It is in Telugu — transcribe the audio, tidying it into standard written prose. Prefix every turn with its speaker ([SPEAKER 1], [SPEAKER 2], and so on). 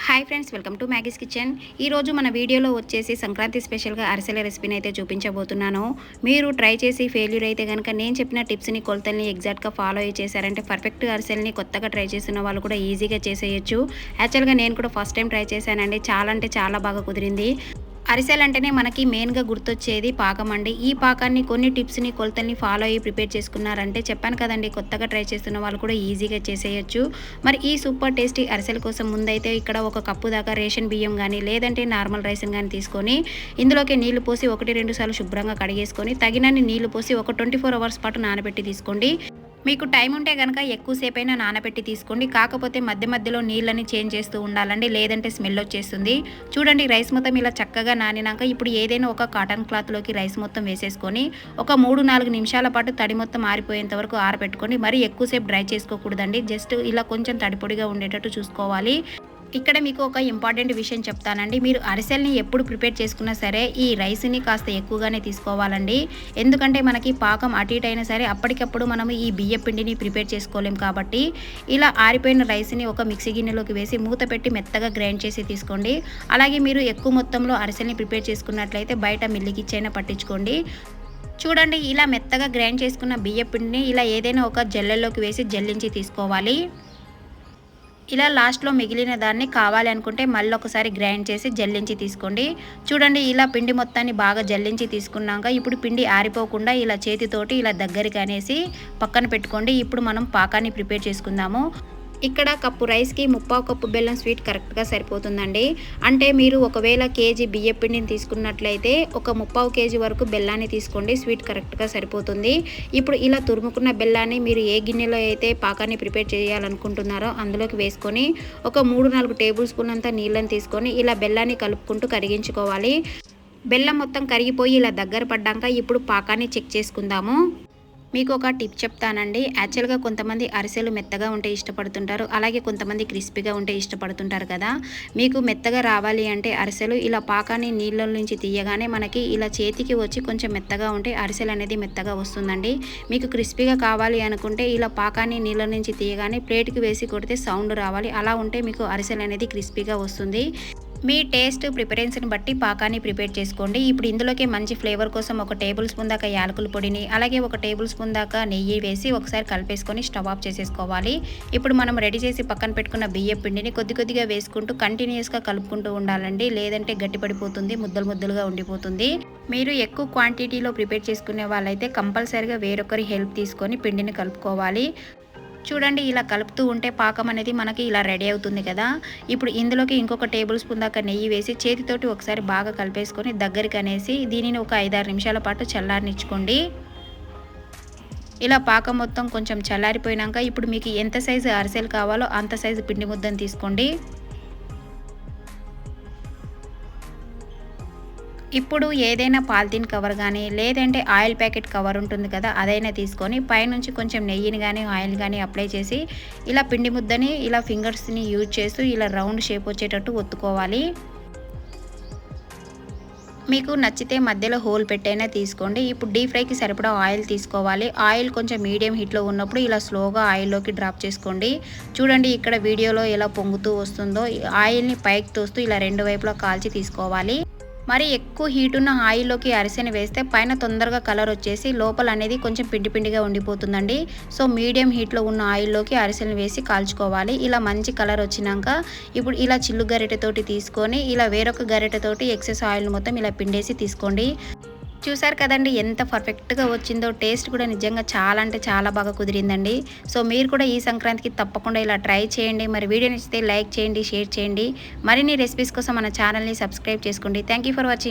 [SPEAKER 1] Hi friends, welcome to Maggie's kitchen. ఈరోజు మన వీడియోలో వచ్చేసి సంక్రాంతి స్పెషల్గా అరిసెల రెసిపీని అయితే చూపించబోతున్నాను. మీరు ట్రై చేసి ఫెయిల్యూర్ అయితే కనుక నేను చెప్పిన టిప్స్ని కొలతల్ని ఎగ్జాక్ట్గా ఫాలో అయ్యి చేశారంటే పర్ఫెక్ట్ అరిసెల్ని కొత్తగా ట్రై చేస్తున్న వాళ్ళు కూడా ఈజీగా చేసేయచ్చు. యాక్చువల్గా నేను కూడా ఫస్ట్ టైం ట్రై చేశానండి. చాలా అంటే చాలా బాగా కుదిరింది. అరిసెలు అంటేనే మనకి మెయిన్గా గుర్తొచ్చేది పాకం అండి. ఈ పాకాన్ని కొన్ని టిప్స్ని కొలతల్ని ఫాలో అయ్యి ప్రిపేర్ చేసుకున్నారంటే చెప్పాను కదండి, కొత్తగా ట్రై చేస్తున్న వాళ్ళు కూడా ఈజీగా చేసేయచ్చు. మరి ఈ సూపర్ టేస్టీ అరిసెల కోసం ముందైతే ఇక్కడ ఒక కప్పు దాకా రేషన్ బియ్యం కానీ లేదంటే నార్మల్ రైస్ కానీ తీసుకొని ఇందులోకి నీళ్లు పోసి 1-2 సార్లు శుభ్రంగా కడిగేసుకొని తగినన్ని నీళ్లు పోసి ఒక 24 అవర్స్ పాటు నానబెట్టి తీసుకోండి. మీకు టైం ఉంటే కనుక ఎక్కువసేపైనా నానబెట్టి తీసుకోండి. కాకపోతే మధ్య మధ్యలో నీళ్ళని చేంజ్ చేస్తూ ఉండాలండి, లేదంటే స్మెల్ వచ్చేస్తుంది. చూడండి, రైస్ మొత్తం ఇలా చక్కగా నానినాక ఇప్పుడు ఏదైనా ఒక కాటన్ క్లాత్లోకి రైస్ మొత్తం వేసేసుకొని ఒక 3-4 నిమిషాల పాటు తడి మొత్తం ఆరిపోయేంత వరకు ఆరబెట్టుకొని మరీ ఎక్కువసేపు డ్రై చేసుకోకూడదండి. జస్ట్ ఇలా కొంచెం తడి పొడిగా ఉండేటట్టు చూసుకోవాలి. ఇక్కడ మీకు ఒక ఇంపార్టెంట్ విషయం చెప్తానండి. మీరు అరిసెల్ని ఎప్పుడు ప్రిపేర్ చేసుకున్నా సరే ఈ రైస్ని కాస్త ఎక్కువగానే తీసుకోవాలండి. ఎందుకంటే మనకి పాకం అటు ఇటు అయినా సరే అప్పటికప్పుడు మనము ఈ బియ్య పిండిని ప్రిపేర్ చేసుకోలేం. కాబట్టి ఇలా ఆరిపోయిన రైస్ని ఒక మిక్సీ గిన్నెలోకి వేసి మూత పెట్టి మెత్తగా గ్రైండ్ చేసి తీసుకోండి. అలాగే మీరు ఎక్కువ మొత్తంలో అరిసెల్ని ప్రిపేర్ చేసుకున్నట్లయితే బయట మిల్లికిచ్చైనా పట్టించుకోండి. చూడండి, ఇలా మెత్తగా గ్రైండ్ చేసుకున్న బియ్య పిండిని ఇలా ఏదైనా ఒక జల్లెల్లోకి వేసి జల్లించి తీసుకోవాలి. ఇలా లాస్ట్లో మిగిలిన దాన్ని కావాలి అనుకుంటే మళ్ళీ ఒకసారి గ్రైండ్ చేసి జల్లించి తీసుకోండి. చూడండి, ఇలా పిండి మొత్తాన్ని బాగా జల్లించి తీసుకున్నాక ఇప్పుడు పిండి ఆరిపోకుండా ఇలా చేతితోటి ఇలా దగ్గరికి అనేసి పక్కన పెట్టుకోండి. ఇప్పుడు మనం పాకాన్ని ప్రిపేర్ చేసుకుందాము. ఇక్కడ కప్పు రైస్కి 3/4 కప్పు బెల్లం స్వీట్ కరెక్ట్గా సరిపోతుందండి. అంటే మీరు ఒకవేళ కేజీ బియ్య పిండిని తీసుకున్నట్లయితే ఒక 3/4 కేజీ వరకు బెల్లాన్ని తీసుకోండి. స్వీట్ కరెక్ట్గా సరిపోతుంది. ఇప్పుడు ఇలా తురుముకున్న బెల్లాన్ని మీరు ఏ గిన్నెలో అయితే పాకాన్ని ప్రిపేర్ చేయాలనుకుంటున్నారో అందులోకి వేసుకొని ఒక 3-4 టేబుల్ స్పూన్ అంతా నీళ్ళని తీసుకొని ఇలా బెల్లాన్ని కలుపుకుంటూ కరిగించుకోవాలి. బెల్లం మొత్తం కరిగిపోయి ఇలా దగ్గర పడ్డాక ఇప్పుడు పాకాన్ని చెక్ చేసుకుందాము. మీకు ఒక టిప్ చెప్తానండి. యాక్చువల్గా కొంతమంది అరిసెలు మెత్తగా ఉంటే ఇష్టపడుతుంటారు, అలాగే కొంతమంది క్రిస్పీగా ఉంటే ఇష్టపడుతుంటారు కదా. మీకు మెత్తగా రావాలి అంటే అరిసెలు ఇలా పాకాన్ని నీళ్ళ నుంచి తీయగానే మనకి ఇలా చేతికి వచ్చి కొంచెం మెత్తగా ఉంటే అరిసెలు అనేది మెత్తగా వస్తుందండి. మీకు క్రిస్పీగా కావాలి అనుకుంటే ఇలా పాకాన్ని నీళ్ళ నుంచి తీయగానే ప్లేట్కి వేసి కొడితే సౌండ్ రావాలి. అలా ఉంటే మీకు అరిసెలు అనేది క్రిస్పీగా వస్తుంది. మీ టేస్ట్ ప్రిఫరెన్స్ని బట్టి పాకాన్ని ప్రిపేర్ చేసుకోండి. ఇప్పుడు ఇందులోకి మంచి ఫ్లేవర్ కోసం ఒక టేబుల్ స్పూన్ దాకా యాలకుల పొడిని అలాగే ఒక టేబుల్ స్పూన్ దాకా నెయ్యి వేసి ఒకసారి కలిపేసుకొని స్టవ్ ఆఫ్ చేసేసుకోవాలి. ఇప్పుడు మనం రెడీ చేసి పక్కన పెట్టుకున్న బియ్య పిండిని కొద్ది కొద్దిగా వేసుకుంటూ కంటిన్యూస్గా కలుపుకుంటూ ఉండాలండి, లేదంటే గట్టిపడిపోతుంది, ముద్దలు ముద్దలుగా ఉండిపోతుంది. మీరు ఎక్కువ క్వాంటిటీలో ప్రిపేర్ చేసుకునే వాళ్ళైతే కంపల్సరీగా వేరొకరి హెల్ప్ తీసుకొని పిండిని కలుపుకోవాలి. చూడండి, ఇలా కలుపుతూ ఉంటే పాకం అనేది మనకి ఇలా రెడీ అవుతుంది కదా. ఇప్పుడు ఇందులోకి ఇంకొక టేబుల్ స్పూన్ దాకా నెయ్యి వేసి చేతితోటి ఒకసారి బాగా కలిపేసుకొని దగ్గరికి అనేసి దీనిని ఒక 5-6 నిమిషాల పాటు చల్లారనిచ్చుకోండి. ఇలా పాకం మొత్తం కొంచెం చల్లారిపోయినాక ఇప్పుడు మీకు ఎంత సైజు అరిసెలు కావాలో అంత సైజు పిండి ముద్దను తీసుకోండి. ఇప్పుడు ఏదైనా పాలిథిన్ కవర్ కానీ లేదంటే ఆయిల్ ప్యాకెట్ కవర్ ఉంటుంది కదా, అదైనా తీసుకొని పైనుంచి కొంచెం నెయ్యిని కానీ ఆయిల్ కానీ అప్లై చేసి ఇలా పిండి ముద్దని ఇలా ఫింగర్స్ని యూజ్ చేస్తూ ఇలా రౌండ్ షేప్ వచ్చేటట్టు ఒత్తుకోవాలి. మీకు నచ్చితే మధ్యలో హోల్ పెట్టైనా తీసుకోండి. ఇప్పుడు డీప్ ఫ్రైకి సరిపడా ఆయిల్ తీసుకోవాలి. ఆయిల్ కొంచెం మీడియం హీట్లో ఉన్నప్పుడు ఇలా స్లోగా ఆయిల్లోకి డ్రాప్ చేసుకోండి. చూడండి, ఇక్కడ వీడియోలో ఎలా పొంగుతూ వస్తుందో ఆయిల్ని పైకి తోస్తూ ఇలా 2 వైపులా కాల్చి తీసుకోవాలి. మరి ఎక్కువ హీట్ ఉన్న ఆయిల్లోకి అరిసెని వేస్తే పైన తొందరగా కలర్ వచ్చేసి లోపల అనేది కొంచెం పిండి పిండిగా ఉండిపోతుందండి. సో మీడియం హీట్లో ఉన్న ఆయిల్లోకి అరిసెని వేసి కాల్చుకోవాలి. ఇలా మంచి కలర్ వచ్చినాక ఇప్పుడు ఇలా చిల్లు గరిటెతోటి తీసుకొని ఇలా వేరొక గరిటెతోటి ఎక్సెస్ ఆయిల్ మొత్తం ఇలా పిండేసి తీసుకోండి. చూసారు కదండి ఎంత పర్ఫెక్ట్గా వచ్చిందో. టేస్ట్ కూడా నిజంగా చాలా అంటే చాలా బాగా కుదిరిందండి. సో మీరు కూడా ఈ సంక్రాంతికి తప్పకుండా ఇలా ట్రై చేయండి. మరి వీడియో నచ్చితే లైక్ చేయండి, షేర్ చేయండి. మరిన్ని రెసిపీస్ కోసం మన ఛానల్ని సబ్స్క్రైబ్ చేసుకోండి. Thank you for watching.